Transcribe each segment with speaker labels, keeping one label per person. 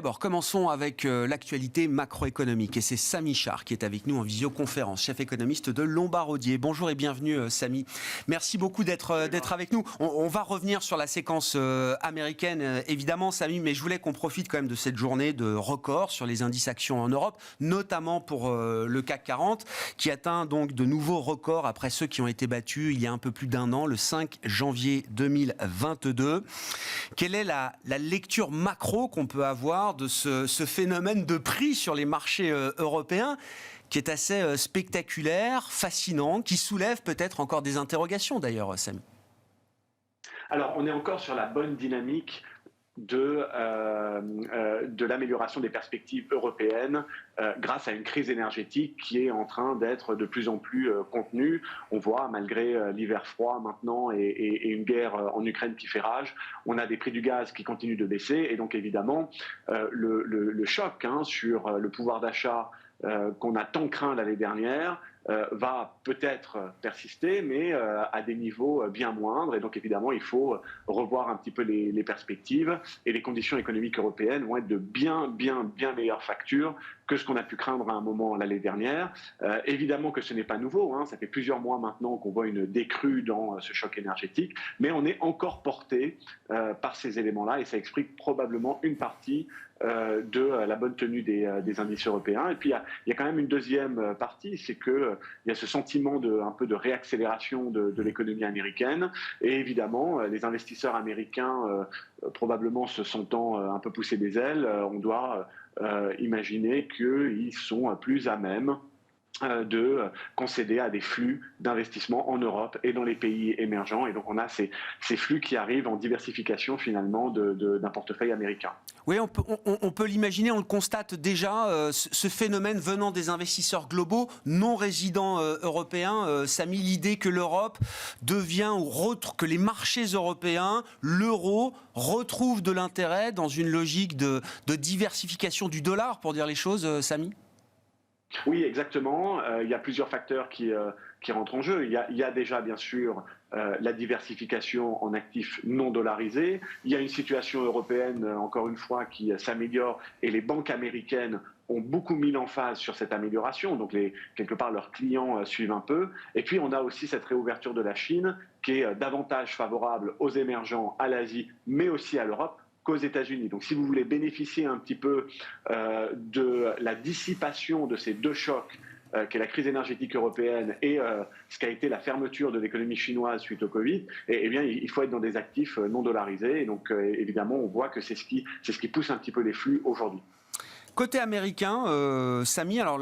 Speaker 1: d'abord, commençons avec l'actualité macroéconomique. Et c'est Samy Char qui est avec nous en visioconférence, chef économiste de Lombard Odier. Bonjour et bienvenue, Samy. Merci beaucoup d'être avec nous. On va revenir sur la séquence américaine, évidemment, Samy, mais je voulais qu'on profite quand même de cette journée de record sur les indices actions en Europe, notamment pour le CAC 40, qui atteint donc de nouveaux records après ceux qui ont été battus il y a un peu plus d'un an, le 5 janvier 2022. Quelle est la lecture macro qu'on peut avoir de ce phénomène de prix sur les marchés européens qui est assez spectaculaire, fascinant, qui soulève peut-être encore des interrogations d'ailleurs, Samy?
Speaker 2: Alors, on est encore sur la bonne dynamique de l'amélioration des perspectives européennes grâce à une crise énergétique qui est en train d'être de plus en plus contenue. On voit, malgré l'hiver froid maintenant et une guerre en Ukraine qui fait rage, on a des prix du gaz qui continuent de baisser et donc évidemment le choc sur le pouvoir d'achat qu'on a tant craint l'année dernière va peut-être persister, mais à des niveaux bien moindres. Et donc, évidemment, il faut revoir un petit peu les perspectives. Et les conditions économiques européennes vont être de bien meilleure facture que ce qu'on a pu craindre à un moment l'année dernière. Évidemment que ce n'est pas nouveau. Ça fait plusieurs mois maintenant qu'on voit une décrue dans ce choc énergétique. Mais on est encore porté par ces éléments-là. Et ça explique probablement une partie de la bonne tenue des indices européens. Et puis, il y a quand même une deuxième partie, c'est qu'il y a ce sentiment un peu de réaccélération de l'économie américaine. Et évidemment, les investisseurs américains, probablement se sentant un peu pousser des ailes, on doit imaginer qu'ils sont plus à même de concéder à des flux d'investissement en Europe et dans les pays émergents. Et donc, on a ces flux qui arrivent en diversification, finalement, d'un portefeuille américain.
Speaker 1: Oui, on peut l'imaginer, on le constate déjà, ce phénomène venant des investisseurs globaux non résidents européens. Samy, l'idée que l'Europe devient, que les marchés européens, l'euro, retrouvent de l'intérêt dans une logique de diversification du dollar, pour dire les choses, Samy?
Speaker 2: Oui, exactement. Il y a plusieurs facteurs qui rentrent en jeu. Il y a déjà, bien sûr, la diversification en actifs non dollarisés. Il y a une situation européenne, encore une fois, qui s'améliore et les banques américaines ont beaucoup mis l'emphase sur cette amélioration. Donc, quelque part, leurs clients suivent un peu. Et puis, on a aussi cette réouverture de la Chine qui est davantage favorable aux émergents, à l'Asie, mais aussi à l'Europe, qu'aux États-Unis. Donc, si vous voulez bénéficier un petit peu de la dissipation de ces deux chocs, qu'est la crise énergétique européenne et ce qu'a été la fermeture de l'économie chinoise suite au Covid, eh bien, il faut être dans des actifs non dollarisés. Et donc, évidemment, on voit que c'est ce qui pousse un petit peu les flux aujourd'hui.
Speaker 1: Côté américain, Samy, alors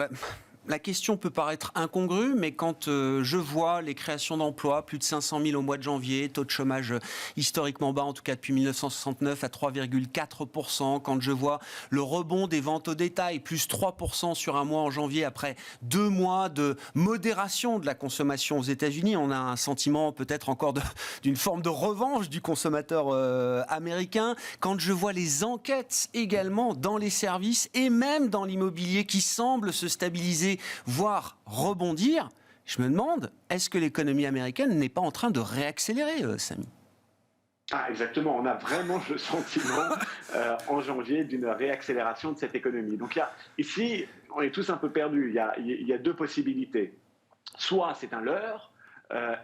Speaker 1: la question peut paraître incongrue, mais quand je vois les créations d'emplois, plus de 500 000 au mois de janvier, taux de chômage historiquement bas, en tout cas depuis 1969 à 3,4%, quand je vois le rebond des ventes au détail, plus 3% sur un mois en janvier après 2 mois de modération de la consommation aux États-Unis, on a un sentiment peut-être encore d'une forme de revanche du consommateur américain. Quand je vois les enquêtes également dans les services et même dans l'immobilier qui semblent se stabiliser, voire rebondir, je me demande, est-ce que l'économie américaine n'est pas en train de réaccélérer, Samy?
Speaker 2: Exactement, on a vraiment le sentiment en janvier d'une réaccélération de cette économie. Donc ici, on est tous un peu perdus. Il y a deux possibilités. Soit c'est un leurre,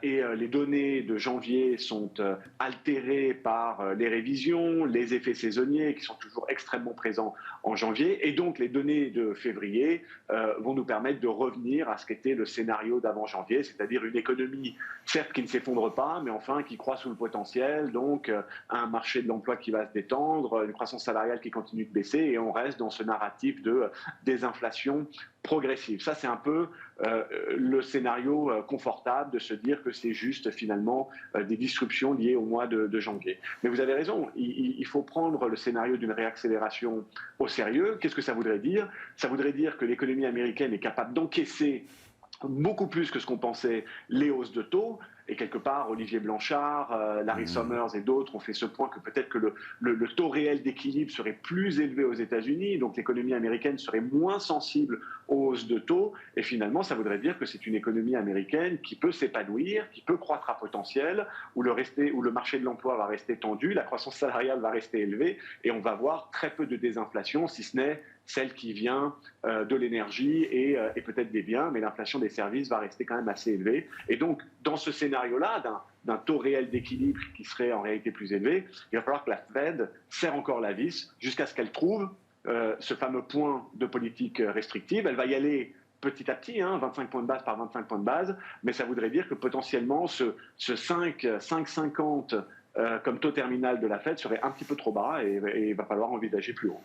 Speaker 2: et les données de janvier sont altérées par les révisions, les effets saisonniers qui sont toujours extrêmement présents en janvier, et donc les données de février vont nous permettre de revenir à ce qu'était le scénario d'avant janvier, c'est-à-dire une économie certes qui ne s'effondre pas, mais enfin qui croît sous le potentiel, donc un marché de l'emploi qui va se détendre, une croissance salariale qui continue de baisser, et on reste dans ce narratif de désinflation progressive. Ça, c'est un peu le scénario confortable de se dire que c'est juste finalement des disruptions liées au mois de janvier. Mais vous avez raison, il faut prendre le scénario d'une réaccélération au sérieux. Qu'est-ce que ça voudrait dire? Ça voudrait dire que l'économie américaine est capable d'encaisser beaucoup plus que ce qu'on pensait les hausses de taux. Et quelque part, Olivier Blanchard, Larry Summers et d'autres ont fait ce point que peut-être que le taux réel d'équilibre serait plus élevé aux États-Unis, donc l'économie américaine serait moins sensible aux hausses de taux. Et finalement, ça voudrait dire que c'est une économie américaine qui peut s'épanouir, qui peut croître à potentiel, où le marché de l'emploi va rester tendu, la croissance salariale va rester élevée, et on va voir très peu de désinflation, si ce n'est celle qui vient de l'énergie et peut-être des biens, mais l'inflation des services va rester quand même assez élevée. Et donc, dans ce scénario-là, d'un taux réel d'équilibre qui serait en réalité plus élevé, il va falloir que la Fed serre encore la vis jusqu'à ce qu'elle trouve ce fameux point de politique restrictive. Elle va y aller petit à petit, 25 points de base par 25 points de base, mais ça voudrait dire que potentiellement ce 5,50 comme taux terminal de la Fed serait un petit peu trop bas et il va falloir envisager plus haut.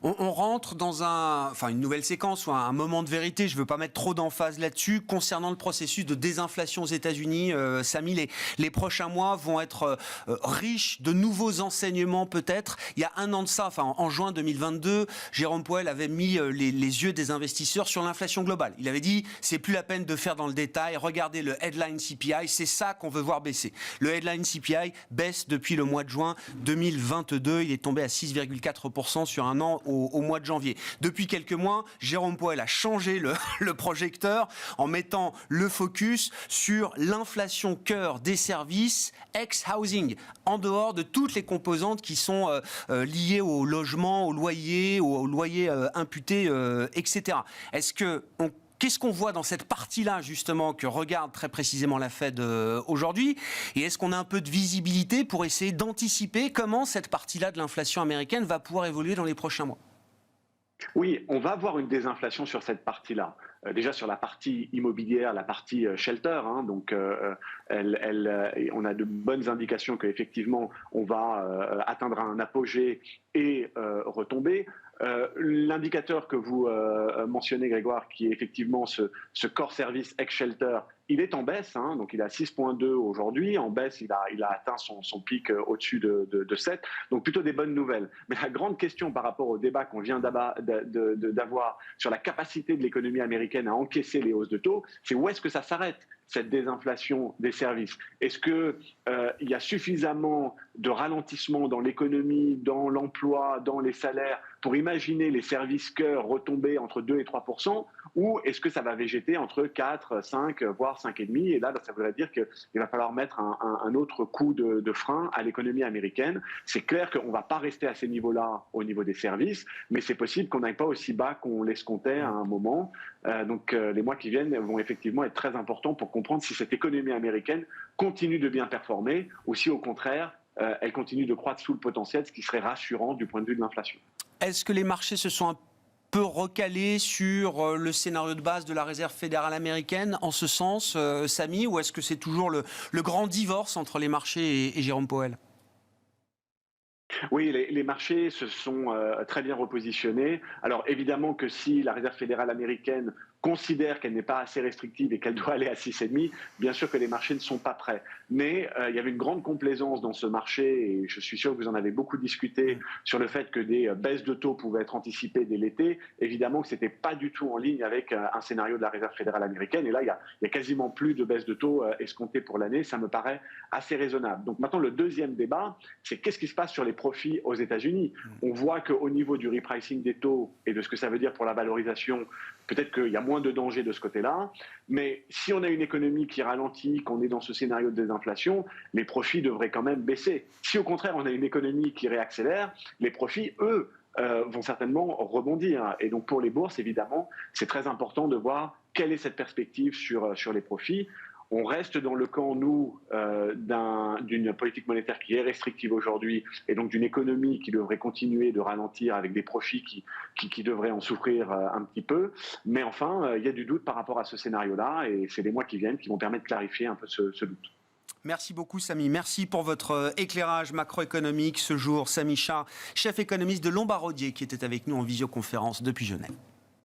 Speaker 1: On rentre dans une nouvelle séquence ou un moment de vérité, je ne veux pas mettre trop d'emphase là-dessus, concernant le processus de désinflation aux États-Unis. Samy, les prochains mois vont être riches de nouveaux enseignements peut-être. Il y a un an de ça, en juin 2022, Jérôme Powell avait mis les yeux des investisseurs sur l'inflation globale. Il avait dit, c'est plus la peine de faire dans le détail, regardez le headline CPI, c'est ça qu'on veut voir baisser. Le headline CPI baisse depuis le mois de juin 2022, il est tombé à 6,4% sur un an au mois de janvier. Depuis quelques mois, Jérôme Powell a changé le projecteur en mettant le focus sur l'inflation cœur des services ex-housing, en dehors de toutes les composantes qui sont liées au logement, au loyer imputé, etc. Qu'est-ce qu'on voit dans cette partie-là, justement, que regarde très précisément la Fed aujourd'hui? Et est-ce qu'on a un peu de visibilité pour essayer d'anticiper comment cette partie-là de l'inflation américaine va pouvoir évoluer dans les prochains mois?
Speaker 2: Oui, on va avoir une désinflation sur cette partie-là. Déjà sur la partie immobilière, la partie shelter, donc on a de bonnes indications qu'effectivement on va atteindre un apogée et retomber. L'indicateur que vous mentionnez, Grégoire, qui est effectivement ce core service ex-shelter, il est en baisse, donc il est à 6,2 aujourd'hui. En baisse, il a atteint son pic au-dessus de 7. Donc plutôt des bonnes nouvelles. Mais la grande question par rapport au débat qu'on vient d'avoir sur la capacité de l'économie américaine à encaisser les hausses de taux, c'est où est-ce que ça s'arrête, cette désinflation des services? Est-ce qu'il y a suffisamment de ralentissement dans l'économie, dans l'emploi, dans les salaires pour imaginer les services cœur retomber entre 2 et 3%, ou est-ce que ça va végéter entre 4, 5, voire 5,5? Et là, ça voudrait dire qu'il va falloir mettre un autre coup de frein à l'économie américaine. C'est clair qu'on ne va pas rester à ces niveaux-là au niveau des services, mais c'est possible qu'on n'aille pas aussi bas qu'on l'escomptait à un moment. Donc les mois qui viennent vont effectivement être très importants pour comprendre si cette économie américaine continue de bien performer ou si au contraire, elle continue de croître sous le potentiel, ce qui serait rassurant du point de vue de l'inflation.
Speaker 1: Est-ce que les marchés se sont un peu recalés sur le scénario de base de la Réserve fédérale américaine en ce sens, Samy, ou est-ce que c'est toujours le grand divorce entre les marchés et Jérôme Powell?
Speaker 2: Oui, les marchés se sont très bien repositionnés. Alors évidemment que si la Réserve fédérale américaine considère qu'elle n'est pas assez restrictive et qu'elle doit aller à 6,5, bien sûr que les marchés ne sont pas prêts. Mais il y avait une grande complaisance dans ce marché, et je suis sûr que vous en avez beaucoup discuté sur le fait que des baisses de taux pouvaient être anticipées dès l'été. Évidemment que ce n'était pas du tout en ligne avec un scénario de la Réserve fédérale américaine. Et là, il y a quasiment plus de baisses de taux escomptées pour l'année. Ça me paraît assez raisonnable. Donc maintenant, le deuxième débat, c'est qu'est-ce qui se passe sur les profits aux États-Unis? On voit qu'au niveau du repricing des taux et de ce que ça veut dire pour la valorisation, peut-être qu'il y a moins de danger de ce côté-là, mais si on a une économie qui ralentit, qu'on est dans ce scénario de désinflation, les profits devraient quand même baisser. Si au contraire on a une économie qui réaccélère, les profits, eux, vont certainement rebondir. Et donc pour les bourses, évidemment, c'est très important de voir quelle est cette perspective sur les profits. On reste dans le camp, nous, d'une politique monétaire qui est restrictive aujourd'hui et donc d'une économie qui devrait continuer de ralentir avec des profits qui devraient en souffrir un petit peu. Mais enfin, il y a du doute par rapport à ce scénario-là et c'est les mois qui viennent qui vont permettre de clarifier un peu ce doute.
Speaker 1: Merci beaucoup, Samy. Merci pour votre éclairage macroéconomique ce jour. Samy Shah, chef économiste de Lombard Odier, qui était avec nous en visioconférence depuis Genève.